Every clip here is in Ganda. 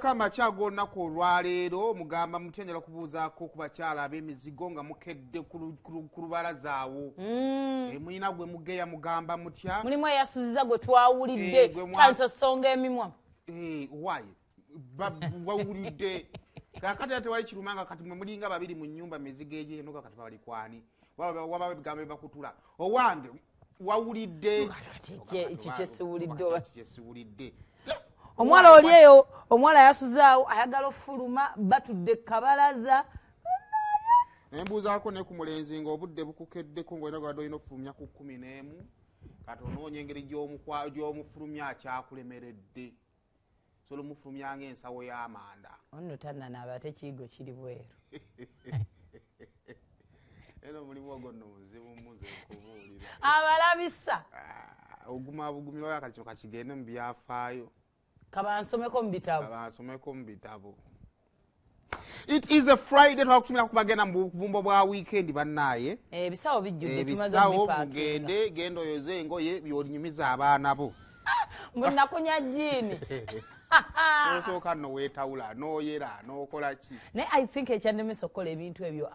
Kama chagona ko lwaleero mugamba mutendera kubuuzaako ku bakyala ab'emizigo nga mukedde ku lubalazaawo. Mulina gwe mugeya mugamba mutya? Mulimu eyasuziza gwe twawulidde tansosonga emimwa. Why? Wawulidde. Kakati ate wali kirumanga kati mwe mulinga babiri mu nnyumba mizigo egy'enoga kati bali kwani. Waba ebigambo ebibakutura. Owange wawulidde. Kikyesiwulidde. Omwala oli eyo, omwala yasuzaawo ayagala ofuluma batudde kabalaza. Nembuuzaako ne ku mulenzi ng'obudde bukukeddeko ng'olina gwadde olina ofulumya ku 11 kati onoonya engeri gy'omufulumya akyakulemeredde. Sola omufulumya ng'ensawo y'amanda. Ono tannanaaba ate kiyigo kiri bweru. Eno mulimu ogwo nno muzibu muze kubuulira. Abalabisa. Ogumabugumira kati kino kakigende mu byafaayo. Kabansomeko mu bitabo. It is a Friday twakutumira kubagenda mu buvumbo bwa weekend bannaye. Ebisawo bijjudde tumaze mugende genda oyoze engoye byolinyumiza abaana bo. Munakunya jini. Osooka no weetawula n'oyera n'okola ki. Naye I think ekyannemesa okukola ebintu ebyo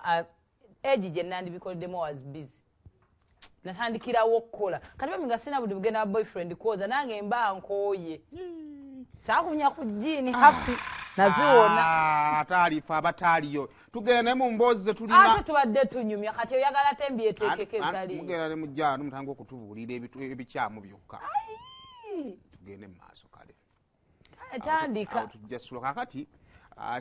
egi gye nandibikoleddemu was busy. Natandikirawo okukola. Kati baminga sina budi bugenda boyfriend kwoza nange mba nkooye. Saakunya ku jini hafi naziwona. Atalifa abataliyo. Tugende mu mboozi tulina. Ate tubadde tunyumya kati oyagala tembi eteekeke ezali. Mugenda ne mujjano mutango okutubuulira ebikyamu byokka. Tugende mu maaso kale. Tandika. Tujjasula kakati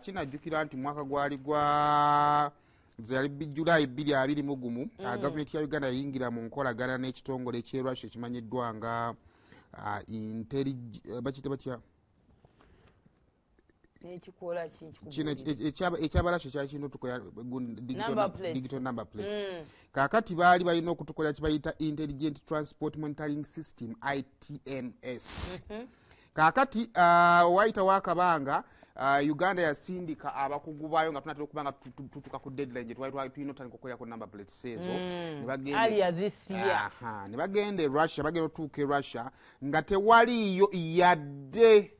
kinajjukira nti mwaka gwali gwa zali July 2021 gavumenti ya Uganda yayingira mu nkolagana n'ekitongole ky'e Russia ekimanyiddwa nga ekikola ekyabalasha kyali kirina otukola digital number plates. Kakati baali balina okutukola kibayita Intelligent Transport Monitoring System ITMS. Kakati wayitawo akabanga Uganda yasindika abakugu baayo nga tunatera okubanga tutuka ku deadline gye twali tulina otandika okukolera ku number plates ezo. Ne bagenda e Russia, bagenda otuuka e Russia nga tewaliyo yadde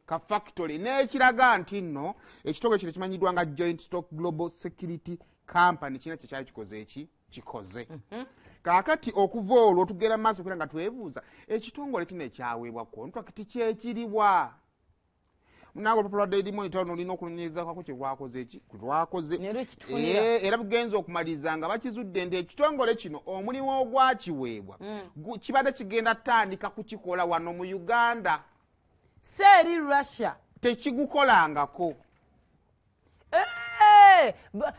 ka factory n'ekiraga nti nno ekitongole kino kimanyiddwa nga Joint Stock Global Security Company kina kyekyali kikoze. Kakati okuva olwo tugenda mu maaso nga twebuuza ekitongole kino ekyaweebwa contract kyekiriwa. Munango Popular Daily Monitor olina okunonyerezako kye lwakoze era bugenza okumaliza nga bakizudde nti ekitongole kino omulimu ogwakiweebwa kibadde kigenda tandika kukikola wano mu Uganda. Seri Russia tekigukolangako.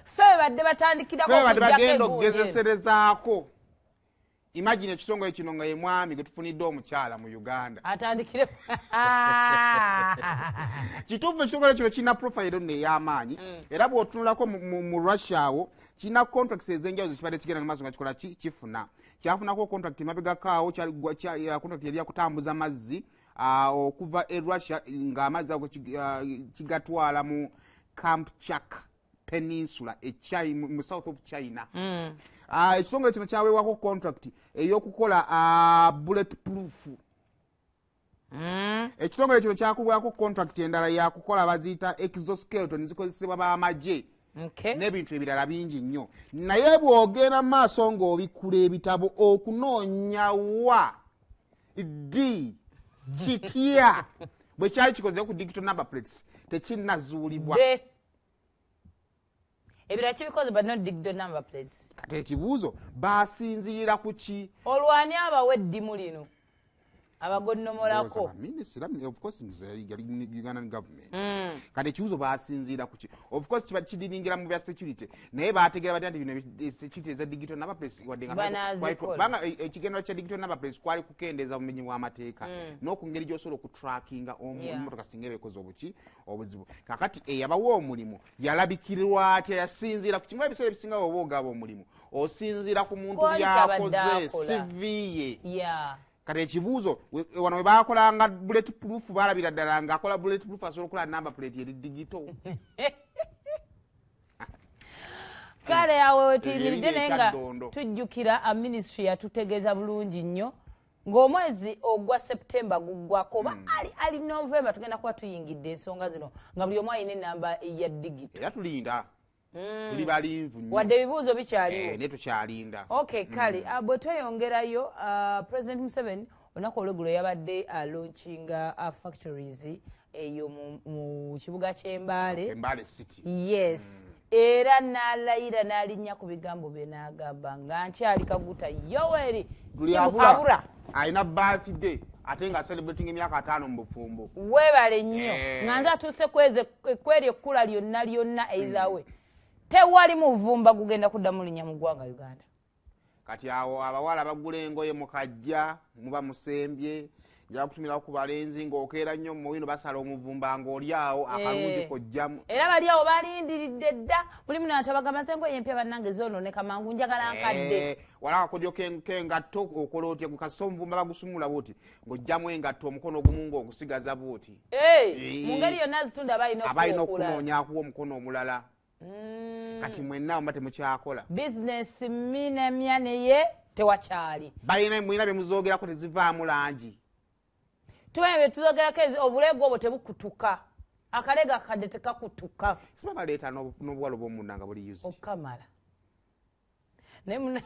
Fe badde batandikirako bagenda okugezeserezaako. Imagine ekitongole kino nga ye mwami gwe tufunidde omukyala mu Uganda. Atandikire. Kituufu ekitongole kino kirina profile ey'amaanyi era bw'otunulako mu Russia awo kirina contracts ez'enjawulo zikibadde kigenda mu maaso nga kikola kifuna. Kyafunako contract emabegakaawo contract yali yakutambuza mazzi okuva e Russia ng'amazzi ago kigatwala mu Kamchatka Peninsula mu south of China. Ekitongole kino kyaweewako contract ey'okukola bulletproof. Ekitongole kino kyakubwako contract endala yakukola baziyita exoskeleton zikozesebwa b'amagye n'ebintu ebirala bingi nnyo. Naye bw'ogenda mu maaso ng'obikkula ebitabo okunoonya wa kitya bwe kyali kikoze ku digital number plates tekinnazuulibwa. Ebirala kibikoze but not digital number plates. Kati ekibuuzo baasinziira ku ki? Olwani abawe eddimu lino abagonnomolako. Of course Ugandan government. Kati ekibuuzo baasinziira ku ki? Of course kiba kidiringira mu bya security naye baategeera batya nti bino security eza digital number plates banga ekigendera kya digital number plates kwali kukendeeza bumenyi bw'amateeka n'oku ngeri gy'osobola okutrackinga emmotoka singa ebeekoze obuzibu. Kakati eyabawa omulimu yalabikirwa atya yasinziira ku kimu ebiseera ebisinga oba ogaba omulimu osinziira ku muntu byakoze CV ye. Kati ekibuuzo wano we baakolanga bulletproof baalabira ddala ng'akola bulletproof asobola okukola number plate eri digital. Kale awo wetuyimiridde naye nga tujjukira ministry yatutegeeza bulungi nnyo ng'omwezi ogwa September guggwako oba ali November tugenda kuba tuyingidde ensonga zino nga buli omu alina enamba ya digito. Era tulinda. Tuli balinvu nnyo. Wadde ebibuuzo bikyaliwo. Ne tukyalinda. Okay, kale bwe tweyongerayo President Museveni olunaku olweggulo yabadde launchinga factories eyo mu kibuga ky'Embaale. Embaale City. Yes. Era n'alayira n'alinnya ku bigambo bye n'agamba nga nkyali Kaguta Yoweri Kimuhabura alina birthday ate nga celebrating emyaka 5 mu bufumbo. Weebale nnyo nga nze atuuse kweri ekkula lyonna eitherwe tewali muvumba gugenda kuddamu linnya mu ggwanga Uganda. Kati awo abawala bagula engoye mukajja muba musembye ja kutumira ku balenzi ng'okeera nnyo mu wino basala omuvumba ng'oli awo akalungi kojjamu. Era bali awo balindiridde dda buli muno atabagamba nze engoye empya bannange zoononeka mangu njagala nkadde. Wala akakodyo k'engatto okola otya gukasa omuvumba bagusumula bwoti ng'ojjamu engatto omukono ogumu ng'ogusigaza bwoti. Mu ngeri yonna azitunda abalina okunoonyakuwa omukono omulala. Kati mwenna mba temukyakola. Business minemya neye tewakyali. Balina mwina bye muzoogerako tezivaamu langi. Tuwebe tuzogerako obuleego obwo tebukutuka. Akalega kadde tekakutuka. Siba baleeta n'obuwalo bw'omunda nga buli yuzi. Okamala. Ne muna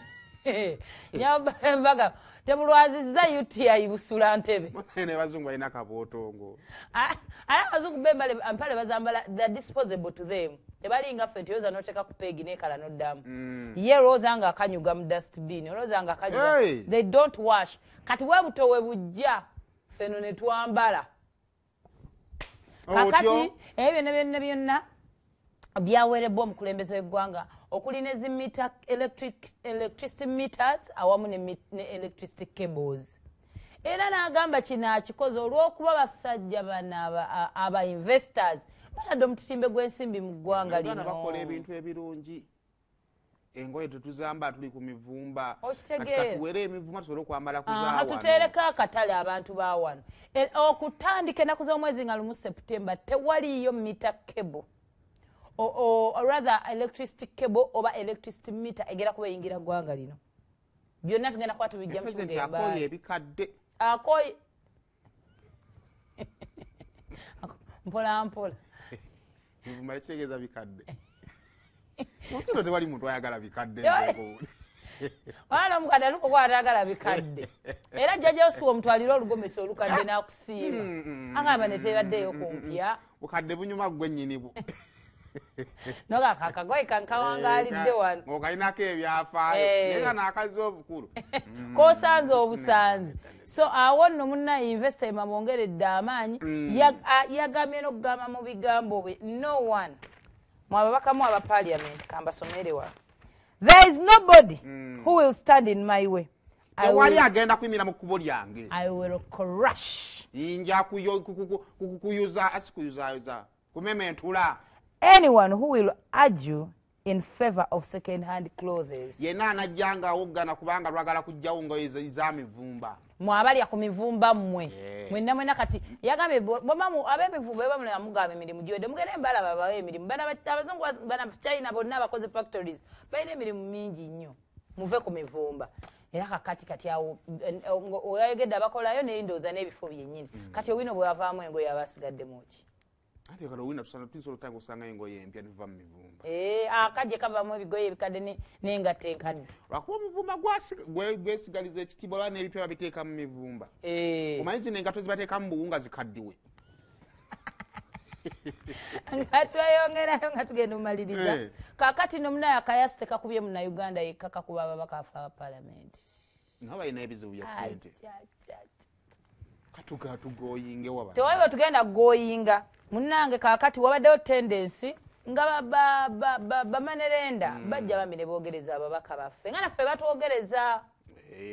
nyambaga tebulwazizza UTI busula ntebe. Ne bazungu balina kabootongo. Ala bazungu bembale ampale bazambala the disposable to them. Tebalinga ffe ntiyoza n'oteeka ku peegi n'ekala n'oddamu. Ye olowooza nga akanyuga mu dustbin olowooza nga akanyuga. They don't wash. Kati webuto we bujja feno ne twambala. Kakati ebyo byonna byaweerebbwa omukulembeze w'eggwanga okuli ne zimita electricity meters awamu ne electricity cables. Era n'agamba kino akikoze olw'okuba basajja bana aba investors batadde omutitimbe gw'ensimbi mu ggwanga lino. Bakola ebintu ebirungi. Engoye tetuzamba tuli ku mivumba. Katuwere emivumba tusobole okwambala kuzaawa. Tutereka akatale abantu ba wano. Okutandika ennaku z'omwezi nga 1 September tewaliyo meter cable. Or rather electricity cable oba electricity meter egera kuba eyingira ggwanga lino. Byonna tugenda kuba tubijja mu kibuga Embaale. Akoye ebikadde. Akoye. Mpola mpola. Muvumba kitegeeza bikadde. Mutino tewali muntu ayagala bikadde. Wala mukadde aluko kwa atagala bikadde. Era jjajja osuwa omutwalira olugomesa olukadde n'akusiima. Angamba ne tebaddeyo kumpya. Bukadde bunyuma gwe nnyinibu. Noga kakagoye kankawangalidde wano. Ng'okalinako ebyafaayo. Naye nga n'akazi obukulu. K'osanze obusanzi. So awo nno munna investor emamwongeredde amaanyi yagambye n'okugamba mu bigambo bwe no one mwababakamu aba parliament kambasomerewa. There is nobody who will stand in my way. Tewali agenda kuyimira mu kkubo lyange. I will crush. Inja kuyuza kumementula. Anyone who will argue in favor of second-hand clothes. Yenna anajjanga awogana kubanga lwagala kujjawo ngoye z'amivumba. Mwabalya ku mivumba mmwe. Mwenna kati yagambe bomamu ab'emivumba bamulema mugaba emirimu gyode mugende Embaale babawe emirimu. Abazungu bana China bonna bakoze factories. Balina emirimu mingi nnyo. Muve ku mivumba. Era kati awo oyayogedde abakolayo n'endooza n'ebifo byennyini. Kati owino bwe bavaamu engoye abasigadde muki. Ate kalo wina tusana tinsobola otanga osanga engoye empya niva mu mivumba. Akajje kavaamu ebigoye ebikadde n'engatta enkadde. Lwakuba omuvumba gwesigaliza ekitiibwa olwa n'ebipya babiteeka mu mivumba. Omanyi zino engato zibateeka mu buwunga zikaddiwe. Nga tweyongerayo nga tugenda omaliriza. Kaakati nomunayo akayasi tekakubye mu Uganda yekka kakuba ababaka afa palamenti. Nga balina ebizibu bya ssente. Tugoyinge waba. Tewali tugenda goyinga. Munnange kaakati wabaddeyo tendensi nga bamanerenda bajja bambi ne boogereza ababaka baffe. Nga naffe batwogereza.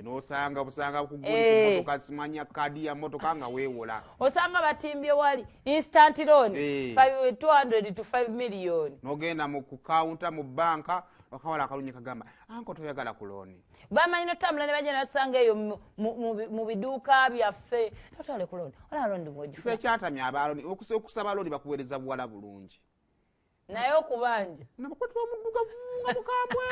N'osanga busanga ku mmotoka simanya kadi ya mmotoka nga weewola. Osanga batimbye wali instant loan 200 to 5 million. N'ogenda mu counter mu banka wakawala akalunye kagamba anko toyagala kuloni. Bamanyi notambula ne bajja nasanga eyo mu biduuka byaffe totwale kuloni. Wala londi ng'ogifuna. Kyatamya abaloni okusaba looni bakuweereza buwala bulungi. naye okubanja nabakwatibwa muddugavu nga mukambwe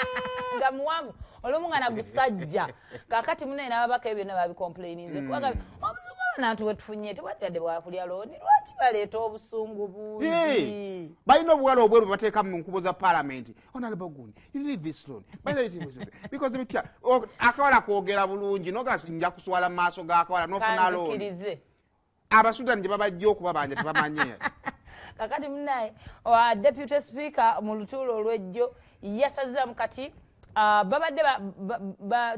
nga muwanvu olumu nga nagusajja kakati munaye n'ababaka ebyo byonna babicomplaininze kubaga obusungu abantu bwetufunye tebwadde bwakulya looni lwaki baleeta obusungu bungi balina obuwala obweru bwe bateeka mu nkubo za palamenti honorable gundi you need this loan because bitya akawala kwogera bulungi nogasinja kuswala mu maaso g'akawala n'ofuna looni abasudani gye babajja okubabanja tebamanye kakati munaye deputy speaker mu lutuulo olw'ejjo yasazzamu kati babadde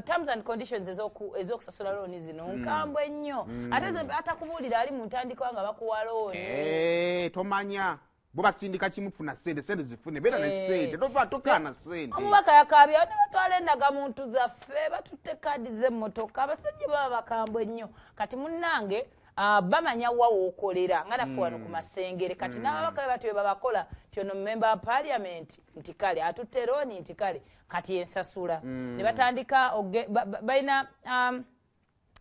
terms and conditions ez'okusasula looni zino nkambwe nnyo ate atakubuulira ali mu ntandikwa nga bakuwa looni tomanya bo basindika kimu kufuna sente zifune beera ne sente tokaana sente omubaka yakaabya ne batwala endagamuntu zaffe batutte kaadi z'emmotoka abasajja baba bakambwe nnyo kati munnange bamanya wa wookolera nga naffe wano ku masengere kati n'ababaka bati bwe babakola tyono member wa parliament nti kale atutte looni nti kale kati ensasula ne batandika balina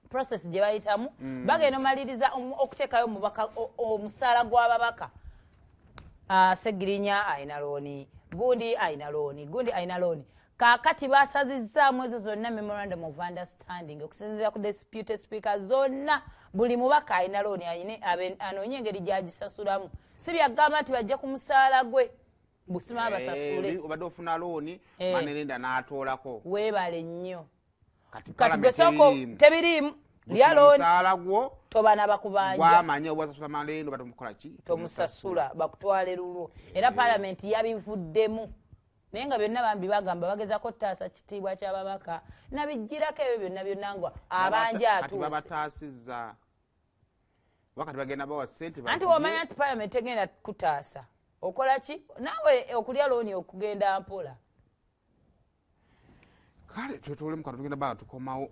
process gye bayitamu bagenda omaliriza okuteekayo omusaala gw'ababaka Segirinya ayina looni gundi ayina looni kakati basazizzaamu ezo zonna memorandum of understanding okusinziira ku deputy speaker zonna buli mubaka ayina looni anoonye engeri gyagisasulamu si byagamba nti bajja ku musaala gwe busima basasule obadde ofuna looni manenenda n'atoolako weebale nnyo kati gwesoko tebiriimu lya looni musaala gwo tobana bakubanja gwamanya obwasasula malendo batamukola ki tomusasula bakutwale lulwo era parliament yabivuddemu naye nga byonna bambi bagamba bagezako ottaasa kitiibwa ky'ababaka nabijjirako ebyo byonna ngwa abanja atuuse babataasizza wakati bagenda bawa ssente anti wamanya nti parliament egenda kutaasa okola ki naawe okulya looni okugenda mpola kale twetole mukatu tugenda baa tukomawo